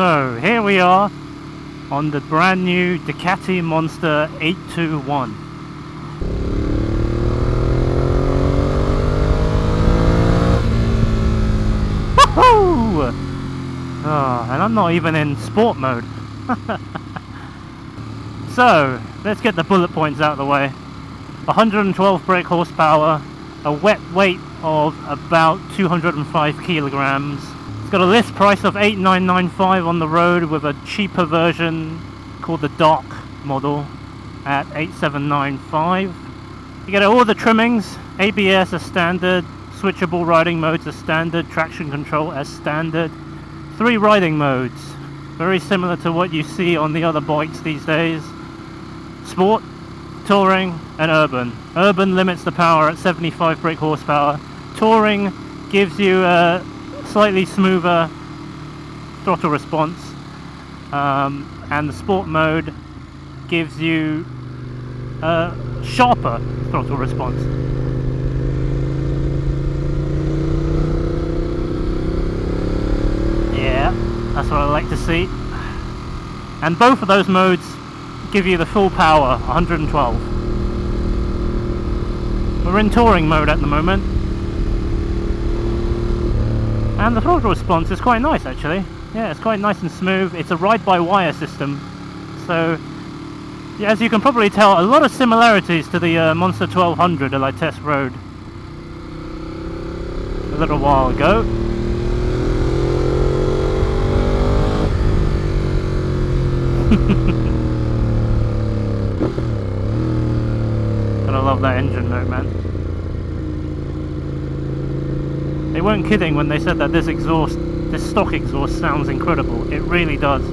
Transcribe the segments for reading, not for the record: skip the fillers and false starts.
So here we are on the brand new Ducati Monster 821. Woohoo! Oh, and I'm not even in sport mode. So let's get the bullet points out of the way. 112 brake horsepower, a wet weight of about 205 kilograms. It's got a list price of $8,995 on the road with a cheaper version called the Dark model at $8,795. You get all the trimmings, ABS as standard, switchable riding modes as standard, traction control as standard, 3 riding modes, very similar to what you see on the other bikes these days. Sport, Touring and Urban. Urban limits the power at 75 brake horsepower. Touring gives you a slightly smoother throttle response, and the Sport mode gives you a sharper throttle response. Yeah, that's what I like to see. And both of those modes give you the full power, 112. We're in touring mode at the moment, and the throttle response is quite nice actually. Yeah, it's quite nice and smooth. It's a ride-by-wire system, so yeah, as you can probably tell, a lot of similarities to the Monster 1200 that I test rode a little while ago. I love that engine note, man. They weren't kidding when they said that this stock exhaust sounds incredible. It really does.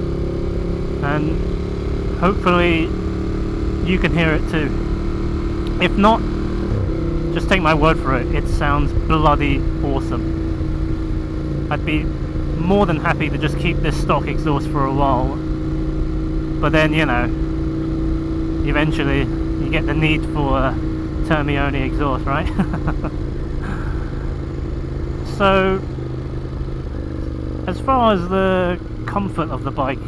And hopefully you can hear it too. If not, just take my word for it. It sounds bloody awesome. I'd be more than happy to just keep this stock exhaust for a while. But then, you know, eventually you get the need for Termione exhaust, right? So, as far as the comfort of the bike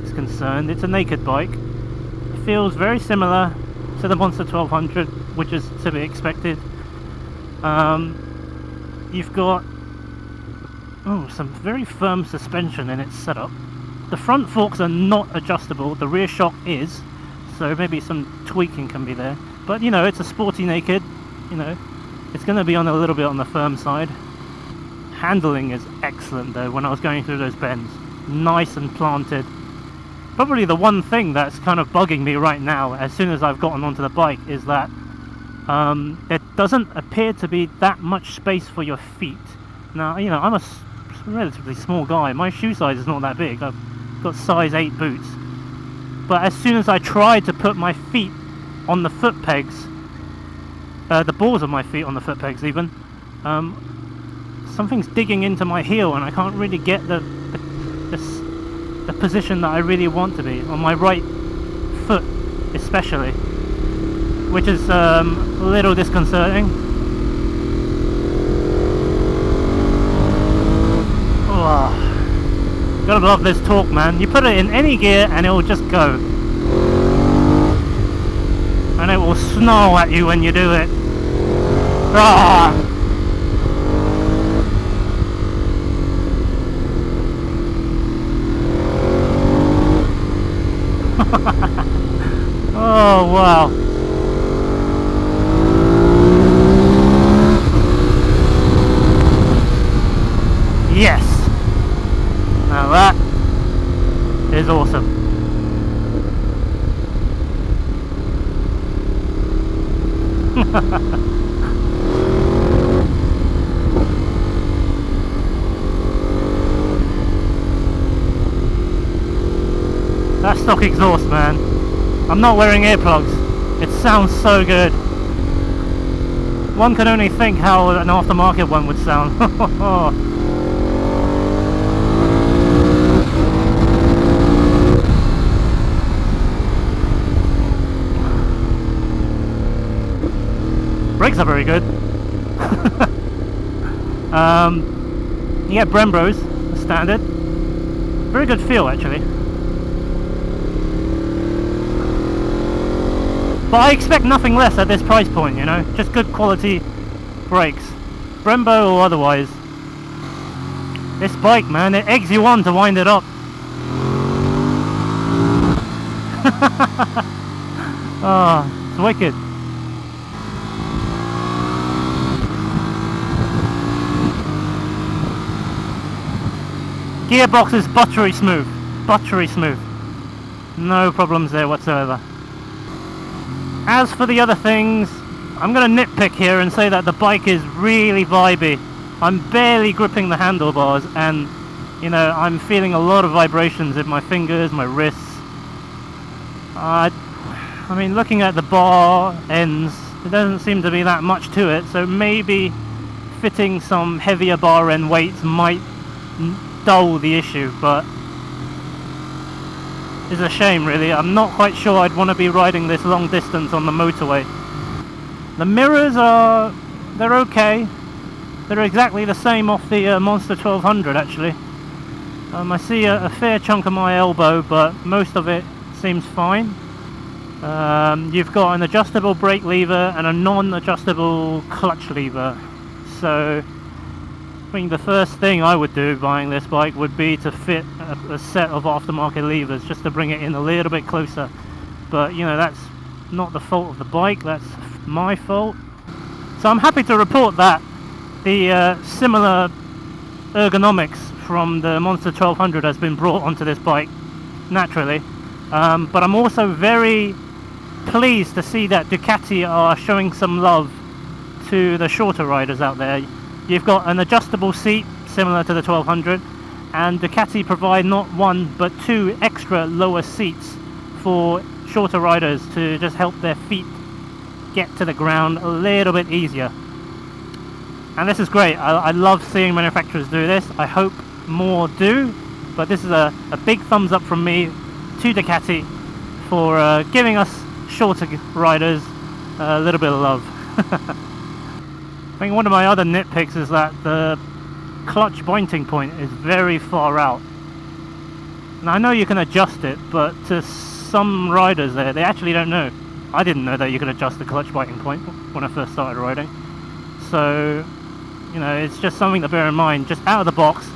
is concerned, it's a naked bike. It feels very similar to the Monster 1200, which is to be expected. You've got some very firm suspension in its setup. The front forks are not adjustable, the rear shock is, so maybe some tweaking can be there. But you know, it's a sporty naked, you know, it's going to be on a little bit on the firm side. Handling is excellent though when I was going through those bends. Nice and planted. Probably the one thing that's kind of bugging me right now as soon as I've gotten onto the bike is that there doesn't appear to be that much space for your feet. Now, you know, I'm a relatively small guy. My shoe size is not that big. I've got size 8 boots. But as soon as I try to put my feet on the foot pegs, the balls of my feet on the foot pegs even, something's digging into my heel and I can't really get the position that I really want to be, on my right foot especially, which is a little disconcerting. Oh, gotta love this torque, man. You put it in any gear and it will just go. And it will snarl at you when you do it. Ah! Oh, wow. Yes! Now that is awesome. That stock exhaust, man. I'm not wearing earplugs. It sounds so good. One can only think how an aftermarket one would sound. Brakes are very good. You get Brembros, standard. Very good feel actually. But I expect nothing less at this price point, you know, just good quality brakes, Brembo or otherwise. This bike, man, it eggs you on to wind it up. Oh, it's wicked. Gearbox is buttery smooth, no problems there whatsoever. As for the other things, I'm going to nitpick here and say that the bike is really vibey. I'm barely gripping the handlebars, and you know, I'm feeling a lot of vibrations in my fingers, my wrists. I mean, looking at the bar ends, there doesn't seem to be that much to it, so maybe fitting some heavier bar end weights might dull the issue, but it's a shame really. I'm not quite sure I'd want to be riding this long distance on the motorway. The mirrors they're okay. They're exactly the same off the Monster 1200 actually. I see a fair chunk of my elbow, but most of it seems fine. You've got an adjustable brake lever and a non-adjustable clutch lever. So I think the first thing I would do buying this bike would be to fit a set of aftermarket levers just to bring it in a little bit closer. But you know, that's not the fault of the bike, that's my fault. So I'm happy to report that the similar ergonomics from the Monster 1200 has been brought onto this bike naturally, but I'm also very pleased to see that Ducati are showing some love to the shorter riders out there. You've got an adjustable seat similar to the 1200, and Ducati provide not one but two extra lower seats for shorter riders to just help their feet get to the ground a little bit easier. And this is great. I love seeing manufacturers do this. I hope more do, but this is a big thumbs up from me to Ducati for giving us shorter riders a little bit of love. I think one of my other nitpicks is that the clutch pointing point is very far out. Now I know you can adjust it, but to some riders there, they actually don't know. I didn't know that you could adjust the clutch biting point when I first started riding. So, you know, it's just something to bear in mind. Just out of the box,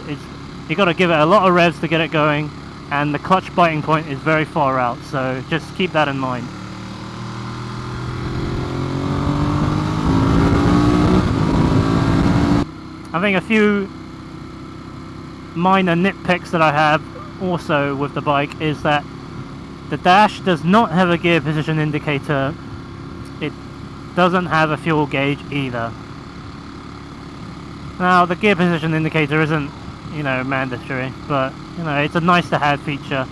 you got to give it a lot of revs to get it going, and the clutch biting point is very far out. So just keep that in mind. I think a few minor nitpicks that I have also with the bike is that the dash does not have a gear position indicator. It doesn't have a fuel gauge either. Now the gear position indicator isn't, you know, mandatory, but you know, it's a nice to have feature.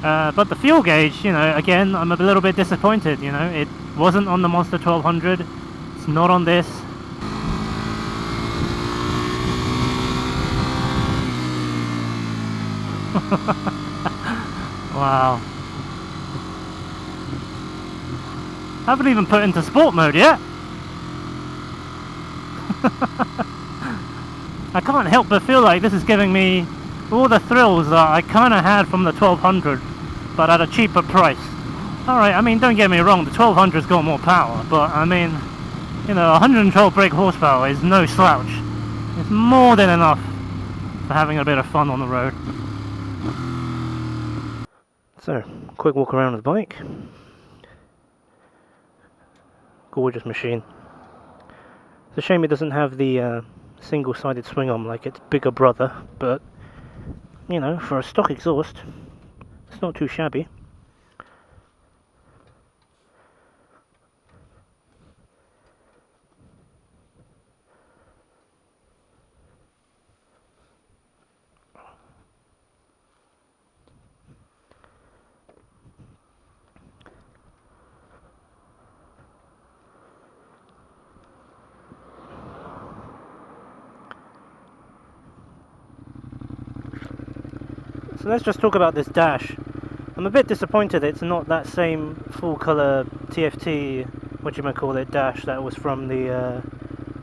But the fuel gauge, you know, again, I'm a little bit disappointed. You know, it wasn't on the Monster 1200. It's not on this. Wow. I haven't even put into sport mode yet. I can't help but feel like this is giving me all the thrills that I kind of had from the 1200, but at a cheaper price. Alright, I mean, don't get me wrong, the 1200's got more power, but I mean, you know, 112 brake horsepower is no slouch. It's more than enough for having a bit of fun on the road. So, quick walk around with the bike. Gorgeous machine. It's a shame it doesn't have the single-sided swing arm like its bigger brother, but you know, for a stock exhaust, it's not too shabby. So let's just talk about this dash. I'm a bit disappointed it's not that same full colour TFT, whatchamacallit, dash that was from the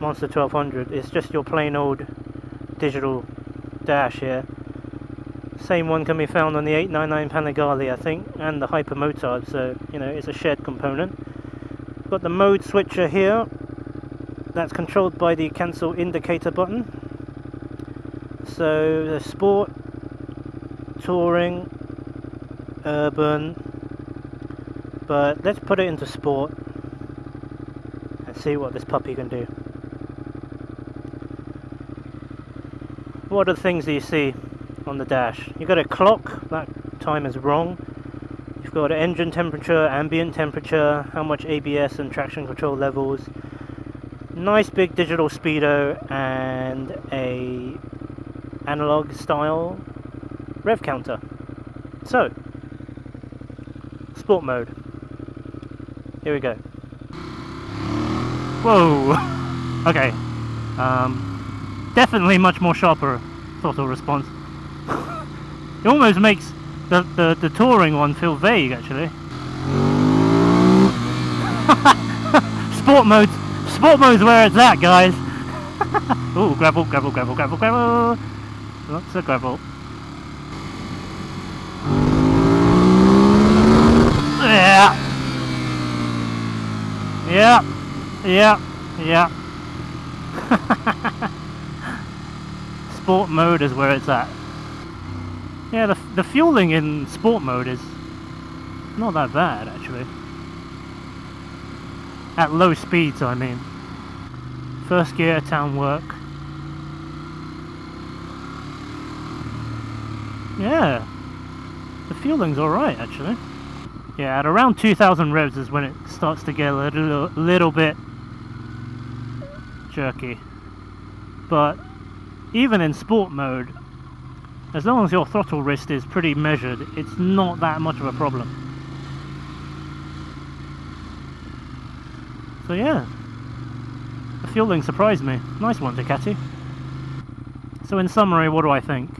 Monster 1200. It's just your plain old digital dash here. Same one can be found on the 899 Panigale, I think, and the Hypermotard, so, you know, it's a shared component. Got the mode switcher here. That's controlled by the cancel indicator button. So, the Sport, Touring, Urban, but let's put it into Sport and see what this puppy can do. What are the things that you see on the dash? You've got a clock, that time is wrong. You've got engine temperature, ambient temperature, how much ABS and traction control levels. Nice big digital speedo and a analog style rev counter. So, sport mode. Here we go. Whoa! Okay. Definitely much more sharper throttle response. It almost makes the touring one feel vague, actually. Sport mode's where it's at, guys. Ooh, gravel, gravel, gravel, gravel, gravel. Lots of gravel. Yeah. Yeah. Yeah. Yeah. Sport mode is where it's at. Yeah, the fueling in sport mode is not that bad, actually. At low speeds, I mean. First gear, town work. Yeah, the fueling's alright, actually. Yeah, at around 2000 revs is when it starts to get a little bit jerky. But even in sport mode, as long as your throttle wrist is pretty measured, it's not that much of a problem. So yeah, the fueling surprised me. Nice one, Ducati. So in summary, what do I think?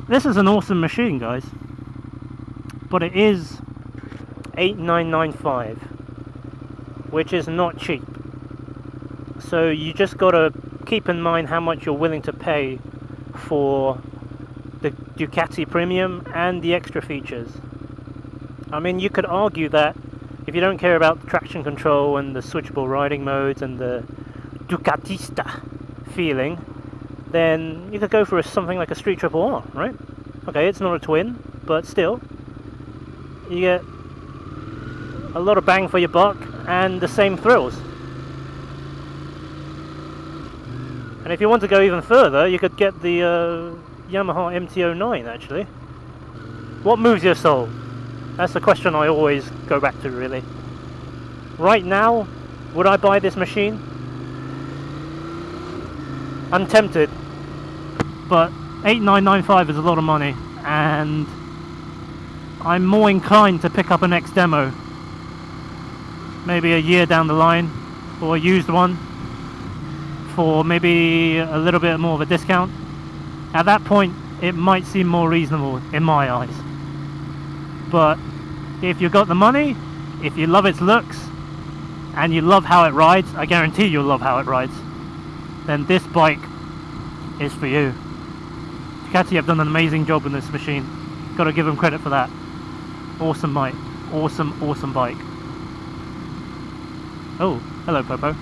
This is an awesome machine, guys. But it is $8,995, which is not cheap. So you just gotta keep in mind how much you're willing to pay for the Ducati Premium and the extra features. I mean, you could argue that if you don't care about traction control and the switchable riding modes and the Ducatista feeling, then you could go for something like a Street Triple R, right? Okay, it's not a twin, but still, you get a lot of bang for your buck and the same thrills. And if you want to go even further, you could get the Yamaha MT-09, actually. What moves your soul? That's the question I always go back to, really. Right now, would I buy this machine? I'm tempted, but $8,995 is a lot of money, and I'm more inclined to pick up an X demo maybe a year down the line, or a used one for maybe a little bit more of a discount. At that point, it might seem more reasonable in my eyes. But if you've got the money, if you love its looks, and you love how it rides, I guarantee you'll love how it rides, then this bike is for you. Ducati have done an amazing job in this machine. Got to give them credit for that. Awesome bike. Awesome, awesome bike. Oh, hello Popo.